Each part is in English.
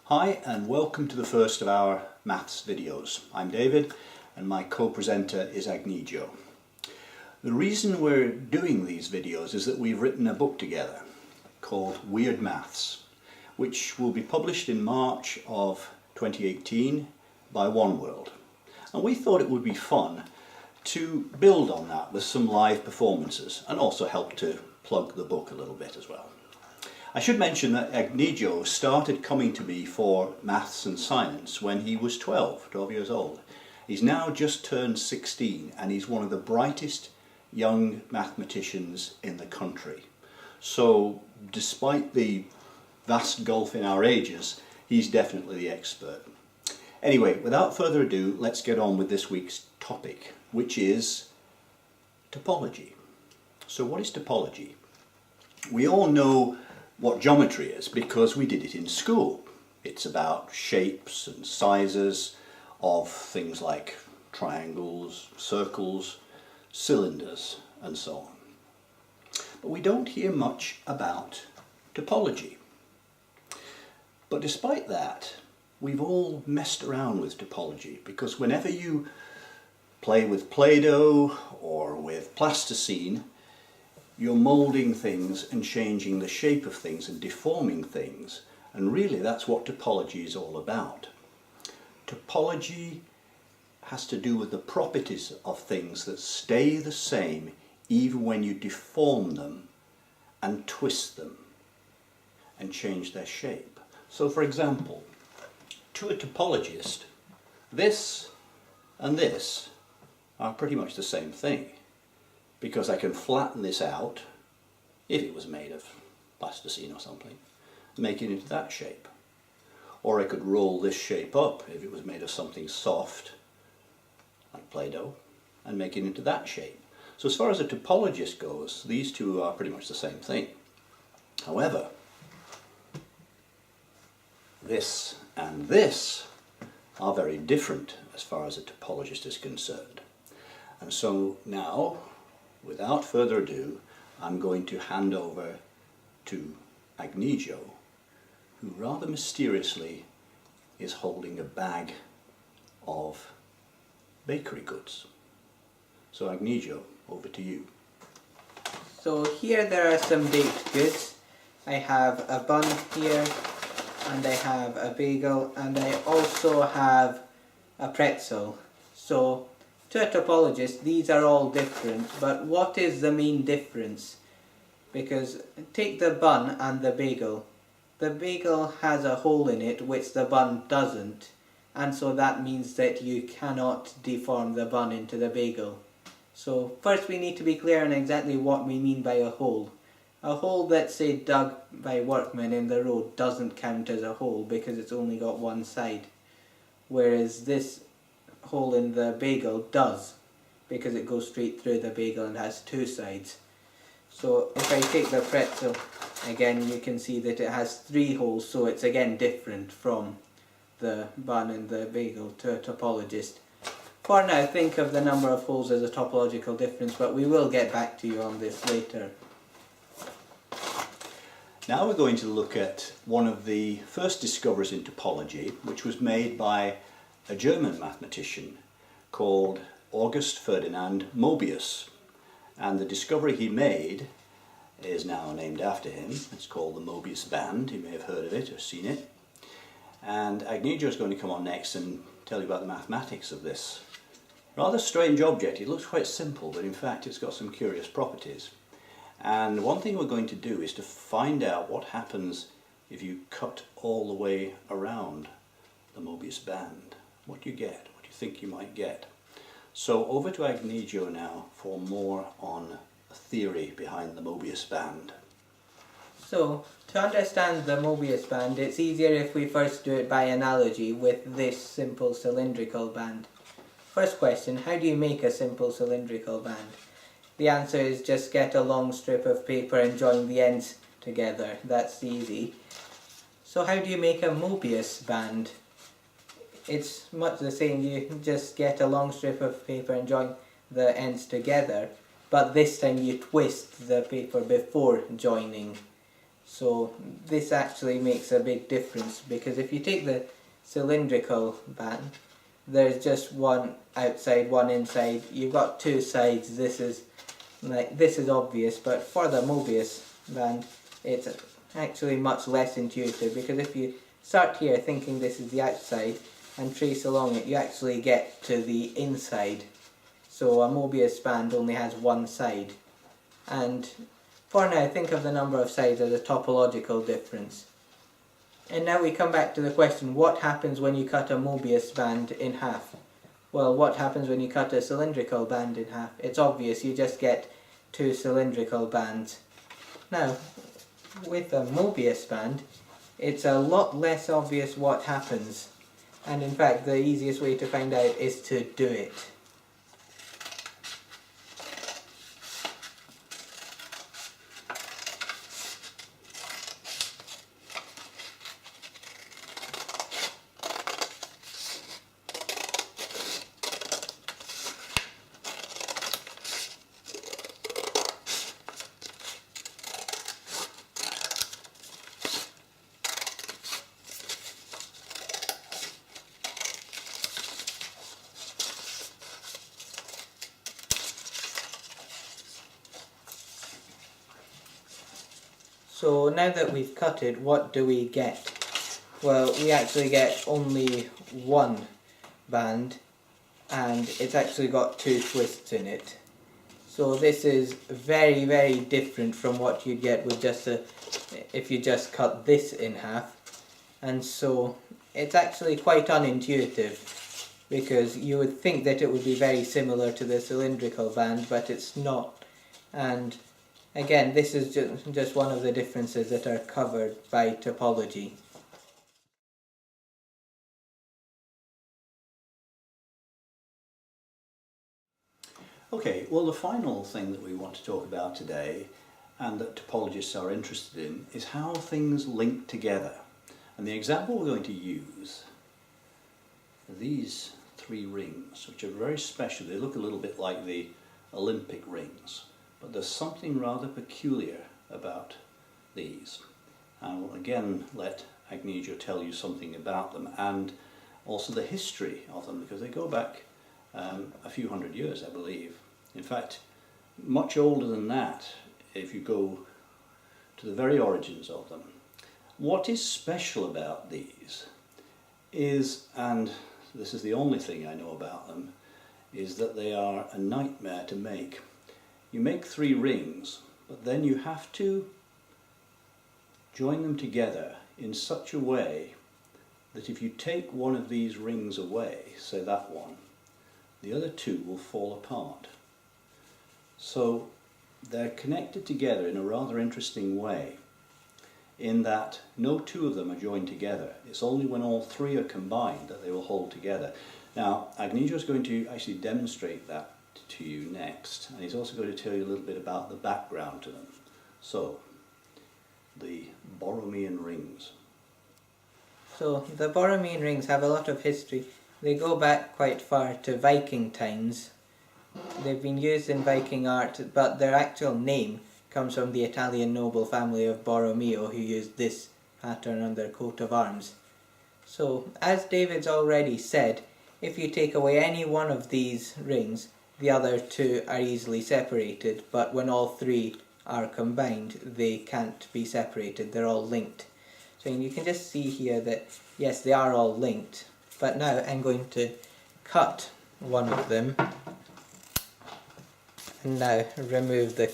Hi and welcome to the first of our maths videos. I'm David and my co-presenter is Agnigio. The reason we're doing these videos is that we've written a book together called Weird Maths, which will be published in March of 2018 by One World. And we thought it would be fun to build on that with some live performances and also help to plug the book a little bit as well. I should mention that Agnigio started coming to me for maths and science when he was 12 years old. He's now just turned 16 and he's one of the brightest young mathematicians in the country. So despite the vast gulf in our ages, he's definitely the expert. Anyway, without further ado, let's get on with this week's topic, which is topology. So what is topology? We all know what geometry is because we did it in school. It's about shapes and sizes of things like triangles, circles, cylinders and so on. But we don't hear much about topology. But despite that, we've all messed around with topology because whenever you play with Play-Doh or with plasticine, you're moulding things and changing the shape of things and deforming things, and really that's what topology is all about. Topology has to do with the properties of things that stay the same even when you deform them and twist them and change their shape. So for example, to a topologist, this and this are pretty much the same thing, because I can flatten this out, if it was made of plasticine or something, make it into that shape. Or I could roll this shape up, if it was made of something soft, like Play-Doh, and make it into that shape. So as far as a topologist goes, these two are pretty much the same thing. However, this and this are very different as far as a topologist is concerned. And so now, without further ado, I'm going to hand over to Agnigio, who rather mysteriously is holding a bag of bakery goods. So Agnigio, over to you. So here there are some baked goods. I have a bun here, and I have a bagel, and I also have a pretzel. So to a topologist, these are all different, but what is the main difference? Because take the bun and the bagel. The bagel has a hole in it which the bun doesn't, and so that means that you cannot deform the bun into the bagel. So first we need to be clear on exactly what we mean by a hole. A hole that's, say, dug by workmen in the road doesn't count as a hole because it's only got one side, whereas this hole in the bagel does, because it goes straight through the bagel and has two sides. So if I take the pretzel again, you can see that it has three holes, so it's again different from the bun and the bagel to a topologist. For now, think of the number of holes as a topological difference, but we will get back to you on this later. Now we're going to look at one of the first discoveries in topology, which was made by a German mathematician called August Ferdinand Mobius. And the discovery he made is now named after him. It's called the Mobius band. You may have heard of it or seen it. And Agnigio is going to come on next and tell you about the mathematics of this rather strange object. It looks quite simple, but in fact it's got some curious properties. And one thing we're going to do is to find out what happens if you cut all the way around the Mobius band. What do you get? What do you think you might get? So over to Agnigio now for more on the theory behind the Mobius band. So to understand the Mobius band, it's easier if we first do it by analogy with this simple cylindrical band. First question, how do you make a simple cylindrical band? The answer is just get a long strip of paper and join the ends together. That's easy. So how do you make a Mobius band? It's much the same. You just get a long strip of paper and join the ends together, but this time you twist the paper before joining So this actually makes a big difference, because if you take the cylindrical band, there's just one outside, one inside. You've got two sides. This is obvious, but for the Mobius band, it's actually much less intuitive, because if you start here thinking this is the outside and trace along it, you actually get to the inside. So a Mobius band only has one side. And for now, think of the number of sides as a topological difference. And now we come back to the question, what happens when you cut a Mobius band in half? Well, what happens when you cut a cylindrical band in half? It's obvious, you just get two cylindrical bands. Now, with a Mobius band, it's a lot less obvious what happens. And in fact, the easiest way to find out is to do it. So now that we've cut it, what do we get? Well, we actually get only one band, and it's actually got two twists in it. So this is very, very different from what you'd get with just if you just cut this in half. And so it's actually quite unintuitive, because you would think that it would be very similar to the cylindrical band, but it's not. And again, this is just one of the differences that are covered by topology. Okay, well, the final thing that we want to talk about today, and that topologists are interested in, is how things link together. And the example we're going to use are these three rings, which are very special. They look a little bit like the Olympic rings, but there's something rather peculiar about these. And we'll again let Agnejo tell you something about them, and also the history of them, because they go back a few hundred years, I believe. In fact, much older than that, if you go to the very origins of them. What is special about these is, and this is the only thing I know about them, is that they are a nightmare to make. You make three rings, but then you have to join them together in such a way that if you take one of these rings away, say that one, the other two will fall apart. So they're connected together in a rather interesting way, in that no two of them are joined together. It's only when all three are combined that they will hold together. Now, Agnejo is going to actually demonstrate that to you next, and he's also going to tell you a little bit about the background to them. So, the Borromean rings. So the Borromean rings have a lot of history. They go back quite far to Viking times. They've been used in Viking art, but their actual name comes from the Italian noble family of Borromeo, who used this pattern on their coat of arms. So, as David's already said, if you take away any one of these rings, the other two are easily separated, but when all three are combined, they can't be separated. They're all linked. So you can just see here that, yes, they are all linked. But now I'm going to cut one of them, and now remove the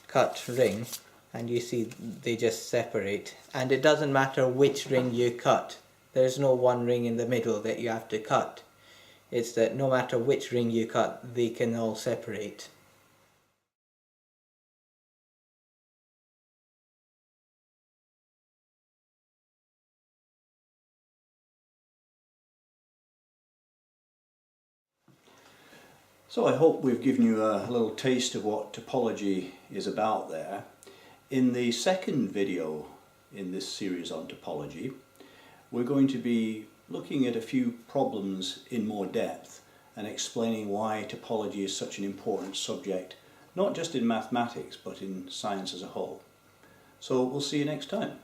cut ring, and you see they just separate. And it doesn't matter which ring you cut. There's no one ring in the middle that you have to cut. It's that no matter which ring you cut, they can all separate. So I hope we've given you a little taste of what topology is about there. In the second video in this series on topology, we're going to be looking at a few problems in more depth and explaining why topology is such an important subject, not just in mathematics but in science as a whole. So we'll see you next time.